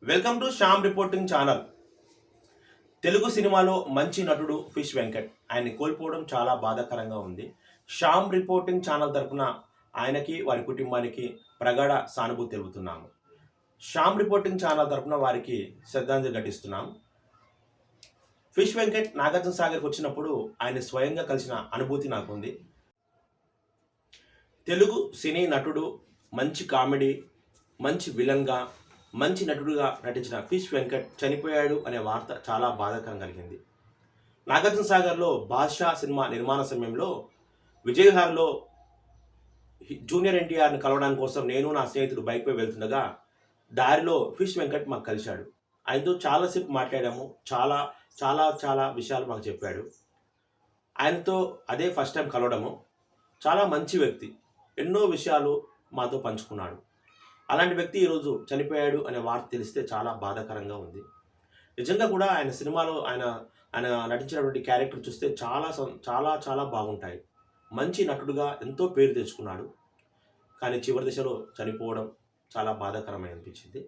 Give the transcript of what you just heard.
Welcome to Shyam reporting channel. Telugu సినిమాలో మంచి నటుడు ఫిష్ వెంకట్ ఆయన్ని కోల్పోవడం చాలా బాధాకరంగా ఉంది. శ్యామ్ రిపోర్టింగ్ ఛానల్ తరపున ఆయనకి వారి కుటుంబానికి ప్రగాఢ సానుభూతి తెలుపుతున్నాము. శ్యామ్ రిపోర్టింగ్ ఛానల్ తరపున వారికి శ్రద్ధాంజలి ఘటిస్తున్నాం. ఫిష్ వెంకట్ నాగార్జున సాగర్కి వచ్చినప్పుడు ఆయన స్వయంగా కలిసిన అనుభూతి నాకుంది. తెలుగు సినీ నటుడు, మంచి కామెడీ, మంచి విలన్గా, మంచి నటుడుగా నటించిన ఫిష్ వెంకట్ చనిపోయాడు అనే వార్త చాలా బాధాకరం కలిగింది. నాగార్జున సాగర్లో బాద్షా సినిమా నిర్మాణ సమయంలో విజయహార్లో జూనియర్ ఎన్టీఆర్ని కలవడానికి కోసం నేను నా స్నేహితుడు బైక్పై వెళ్తుండగా దారిలో ఫిష్ వెంకట్ మాకు కలిశాడు. ఆయనతో చాలాసేపు మాట్లాడాము. చాలా చాలా చాలా విషయాలు మాకు చెప్పాడు. ఆయనతో అదే ఫస్ట్ టైం కలవడము. చాలా మంచి వ్యక్తి, ఎన్నో విషయాలు మాతో పంచుకున్నాడు. అలాంటి వ్యక్తి ఈరోజు చనిపోయాడు అనే వార్త తెలిస్తే చాలా బాధాకరంగా ఉంది. నిజంగా కూడా ఆయన సినిమాలో ఆయన ఆయన నటించినటువంటి క్యారెక్టర్ చూస్తే చాలా చాలా చాలా బాగుంటాయి. మంచి నటుడుగా ఎంతో పేరు తెచ్చుకున్నాడు. కానీ చివరి దశలో చనిపోవడం చాలా బాధాకరమని అనిపించింది.